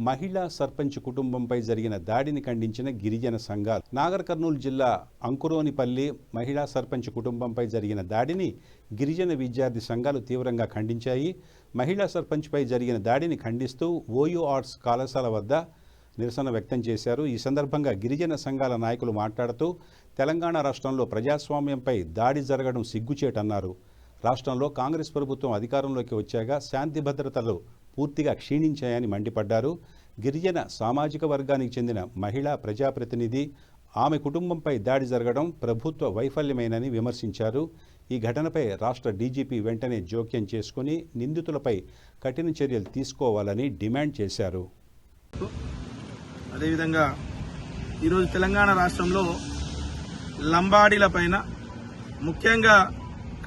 మహిళా సర్పంచ్ కుటుంబంపై జరిగిన దాడిని ఖండించిన గిరిజన సంఘాలు. నాగర్ కర్నూలు జిల్లా అంకురోనిపల్లి మహిళా సర్పంచ్ కుటుంబంపై జరిగిన దాడిని గిరిజన విద్యార్థి సంఘాలు తీవ్రంగా ఖండించాయి. మహిళా సర్పంచ్పై జరిగిన దాడిని ఖండిస్తూ ఓయూ ఆర్ట్స్ కళాశాల వద్ద నిరసన వ్యక్తం చేశారు. ఈ సందర్భంగా గిరిజన సంఘాల నాయకులు మాట్లాడుతూ తెలంగాణ రాష్ట్రంలో ప్రజాస్వామ్యంపై దాడి జరగడం సిగ్గుచేటన్నారు. రాష్ట్రంలో కాంగ్రెస్ ప్రభుత్వం అధికారంలోకి వచ్చాక శాంతి భద్రతలు పూర్తిగా క్షీణించాయని మండిపడ్డారు. గిరిజన సామాజిక వర్గానికి చెందిన మహిళా ప్రజాప్రతినిధి ఆమె కుటుంబంపై దాడి జరగడం ప్రభుత్వ వైఫల్యమేనని విమర్శించారు. ఈ ఘటనపై రాష్ట్ర డీజీపీ వెంటనే జోక్యం చేసుకుని నిందితులపై కఠిన చర్యలు తీసుకోవాలని డిమాండ్ చేశారు. అదేవిధంగా ఈరోజు తెలంగాణ రాష్ట్రంలో లంబాడీలపైన ముఖ్యంగా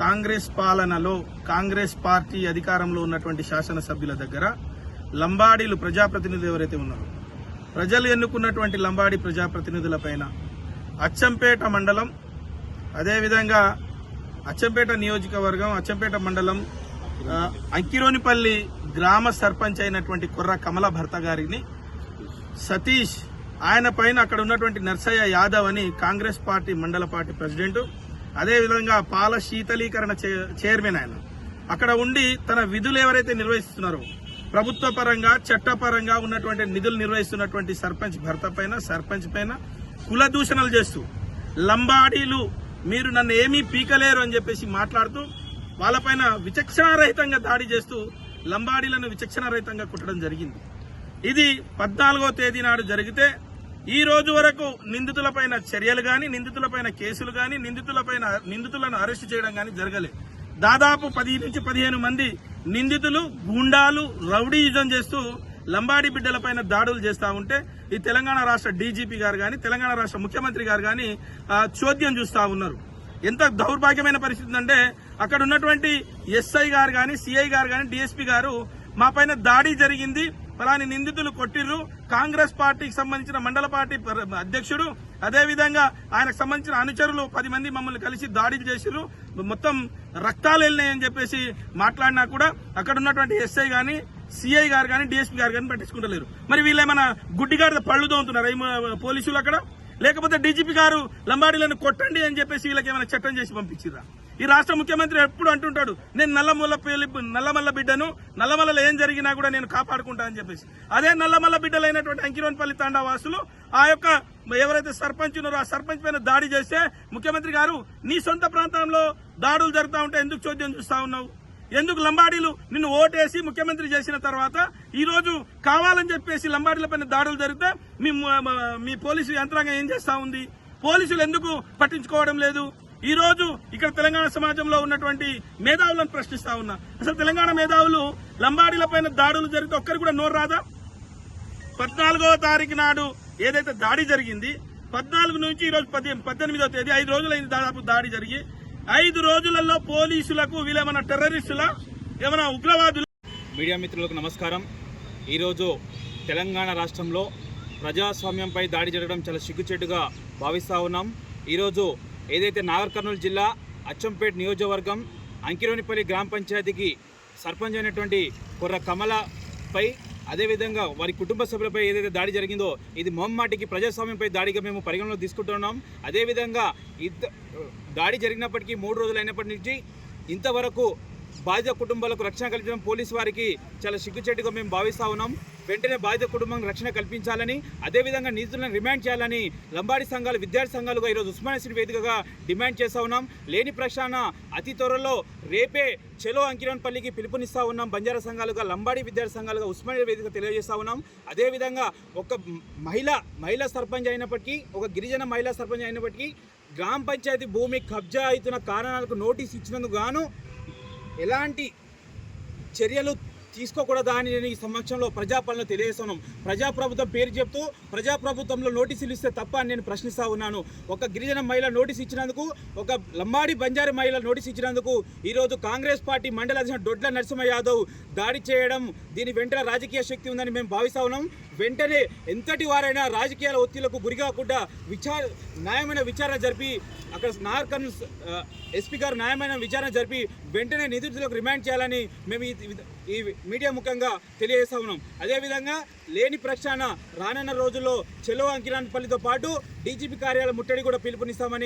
కాంగ్రెస్ పాలనలో కాంగ్రెస్ పార్టీ అధికారంలో ఉన్నటువంటి శాసనసభ్యుల దగ్గర లంబాడీలు ప్రజాప్రతినిధులు ఎవరైతే ఉన్నారో ప్రజలు ఎన్నుకున్నటువంటి లంబాడీ ప్రజాప్రతినిధులపైన అచ్చంపేట మండలం, అదేవిధంగా అచ్చంపేట నియోజకవర్గం, అచ్చంపేట మండలం అంకిరోనిపల్లి గ్రామ సర్పంచ్ అయినటువంటి కొర్ర కమల భర్త గారిని సతీష్, ఆయన పైన అక్కడ ఉన్నటువంటి నర్సయ్య యాదవ్ అని కాంగ్రెస్ పార్టీ మండల పార్టీ ప్రెసిడెంట్, అదేవిధంగా పాల శీతలీకరణ చైర్మన్, ఆయన అక్కడ ఉండి తన విధులు ఎవరైతే నిర్వహిస్తున్నారో ప్రభుత్వ పరంగా చట్టపరంగా ఉన్నటువంటి నిధులు నిర్వహిస్తున్నటువంటి సర్పంచ్ భర్త పైన, సర్పంచ్ పైన కుల దూషణలు చేస్తూ లంబాడీలు మీరు నన్ను ఏమీ పీకలేరు అని చెప్పేసి మాట్లాడుతూ వాళ్ళపైన విచక్షణారహితంగా దాడి చేస్తూ లంబాడీలను విచక్షణారహితంగా కుట్టడం జరిగింది. ఇది 14వ తేదీ నాడు జరిగితే ఈ రోజు వరకు నిందితులపైన చర్యలు గాని, నిందితులపైన కేసులు గాని, నిందితులను అరెస్టు చేయడం గాని జరగలేదు. దాదాపు 10 నుంచి 15 మంది నిందితులు గూండాలు రౌడీయిజం చేస్తూ లంబాడీ బిడ్డలపైన దాడులు చేస్తా ఉంటే ఈ తెలంగాణ రాష్ట్ర డీజీపీ గారు గాని, తెలంగాణ రాష్ట్ర ముఖ్యమంత్రి గారు గాని చోద్యం చూస్తా ఉన్నారు. ఎంత దౌర్భాగ్యమైన పరిస్థితి అంటే అక్కడ ఉన్నటువంటి ఎస్ఐ గారు గాని, సిఐ గారు గాని, డీఎస్పీ గారు మా పైన దాడి జరిగింది, ఫలాని నిందితులు కొట్టిర్రు, కాంగ్రెస్ పార్టీకి సంబంధించిన మండల పార్టీ అధ్యక్షుడు అదేవిధంగా ఆయనకు సంబంధించిన అనుచరులు 10 మంది మమ్మల్ని కలిసి దాడి చేసిర్రు, మొత్తం రక్తాలు వెళ్ళినాయని చెప్పేసి మాట్లాడినా కూడా అక్కడ ఉన్నటువంటి ఎస్ఐ గాని, సిఐ గారు గాని, డీఎస్పీ గారు గాని పట్టించుకుంటలేరు. మరి వీళ్ళేమైనా గుడ్డిగాడిద పళ్ళు తోముతున్నారు పోలీసులు అక్కడ? లేకపోతే డీజీపీ గారు లంబాడీలను కొట్టండి అని చెప్పేసి వీళ్ళకి ఏమైనా చట్టం చేసి పంపించిర్రా? ఈ రాష్ట్ర ముఖ్యమంత్రి ఎప్పుడు అంటుంటాడు నేను నల్లమల్ల బిడ్డను, నల్లమల్లలో ఏం జరిగినా కూడా నేను కాపాడుకుంటా అని చెప్పేసి. అదే నల్లమల్ల బిడ్డలైనటువంటి అంకిరోనిపల్లి తాండా వాసులు ఆ యొక్క ఎవరైతే సర్పంచ్ ఉన్నారో ఆ సర్పంచ్ పైన దాడి చేస్తే ముఖ్యమంత్రి గారు నీ సొంత ప్రాంతంలో దాడులు జరుగుతూ ఉంటే ఎందుకు చోద్యం చూస్తా ఉన్నావు? ఎందుకు లంబాడీలు నిన్ను ఓటేసి ముఖ్యమంత్రి చేసిన తర్వాత ఈ రోజు కావాలని చెప్పేసి లంబాడీలపైన దాడులు జరిగితే మీ పోలీసు యంత్రాంగం ఏం చేస్తా ఉంది? పోలీసులు ఎందుకు పట్టించుకోవడం లేదు? ఈ రోజు ఇక్కడ తెలంగాణ సమాజంలో ఉన్నటువంటి మేధావులను ప్రశ్నిస్తా ఉన్నా. అసలు తెలంగాణ మేధావులు లంబాడీలపైన దాడులు జరిగితే ఒక్కరికి కూడా నోరు రాదా? 14వ తారీఖు నాడు ఏదైతే దాడి జరిగింది, 14 నుంచి ఈ రోజు 18వ తేదీ 5 రోజులైంది దాదాపు దాడి జరిగి. 5 రోజులలో పోలీసులకు వీళ్ళేమన్నా టెర్రరిస్టులా, ఏమైనా ఉగ్రవాదులు? మీడియా మిత్రులకు నమస్కారం. ఈరోజు తెలంగాణ రాష్ట్రంలో ప్రజాస్వామ్యంపై దాడి జరగడం చాలా సిగ్గుచేటుగా భావిస్తూ ఉన్నాం. ఈరోజు ఏదైతే నాగర్ కర్నూలు జిల్లా అచ్చంపేట నియోజకవర్గం అంకిరోనిపల్లి గ్రామ పంచాయతీకి సర్పంచ్ అయినటువంటి కొర్ర కమలపై అదేవిధంగా వారి కుటుంబ సభ్యులపై ఏదైతే దాడి జరిగిందో ఇది మొహమ్మాటికి ప్రజాస్వామ్యంపై దాడిగా మేము పరిగణలో తీసుకుంటున్నాం. అదేవిధంగా దాడి జరిగినప్పటికీ 3 రోజులు అయినప్పటి నుంచి ఇంతవరకు బాధిత కుటుంబాలకు రక్షణ కల్పించడం పోలీసు వారికి చాలా సిగ్గుచేటుగా మేము భావిస్తూ ఉన్నాం. వెంటనే బాధిత కుటుంబానికి రక్షణ కల్పించాలని, అదేవిధంగా నిందితులను రిమాండ్ చేయాలని లంబాడీ సంఘాలు, విద్యార్థి సంఘాలుగా ఈరోజు ఉస్మానియా యూనివర్సిటీ వేదికగా డిమాండ్ చేస్తూ ఉన్నాం. లేని ప్రశ్న అతి త్వరలో రేపే చలో అంకిరోనిపల్లికి పిలుపునిస్తూ ఉన్నాం. బంజారా సంఘాలుగా, లంబాడీ విద్యార్థి సంఘాలుగా ఉస్మానియా వేదిక తెలియజేస్తూ ఉన్నాం. అదేవిధంగా ఒక మహిళా సర్పంచ్ అయినప్పటికీ, ఒక గిరిజన మహిళా సర్పంచ్ అయినప్పటికీ గ్రామ పంచాయతీ భూమి కబ్జా అవుతున్న కారణాలకు నోటీస్ ఇచ్చినందుకు గాను ఎలాంటి చర్యలు తీసుకోకూడదా అని నేను ఈ సమక్షంలో ప్రజాపాలన తెలియజేస్తున్నాం. ప్రజాప్రభుత్వం పేరు చెప్తూ ప్రజాప్రభుత్వంలో నోటీసులు ఇస్తే తప్ప అని నేను ప్రశ్నిస్తూ ఉన్నాను. ఒక గిరిజన మహిళ నోటీస్ ఇచ్చినందుకు, ఒక లంబాడి బంజారీ మహిళ నోటీస్ ఇచ్చినందుకు ఈరోజు కాంగ్రెస్ పార్టీ మండల అధ్యక్షుడు దొడ్ల నరసింహ యాదవ్ దాడి చేయడం, దీని వెంటనే రాజకీయ శక్తి ఉందని మేము భావిస్తూ ఉన్నాం. వెంటనే ఎంతటి వారైనా రాజకీయాల ఒత్తిళ్లకు గురికాకుండా న్యాయమైన విచారణ జరిపి అక్కడ నాగర్ కర్నూలు ఎస్పీ గారు న్యాయమైన విచారణ జరిపి వెంటనే నిందితులకు రిమాండ్ చేయాలని మేము ఈ మీడియా ముఖంగా తెలియజేస్తా ఉన్నాం. అదేవిధంగా లేని ప్రక్షాళన రానున్న రోజుల్లో చెలో అంకిరాన్పల్లితో పాటు డీజీపీ కార్యాలయం ముట్టడి కూడా పిలుపునిస్తామని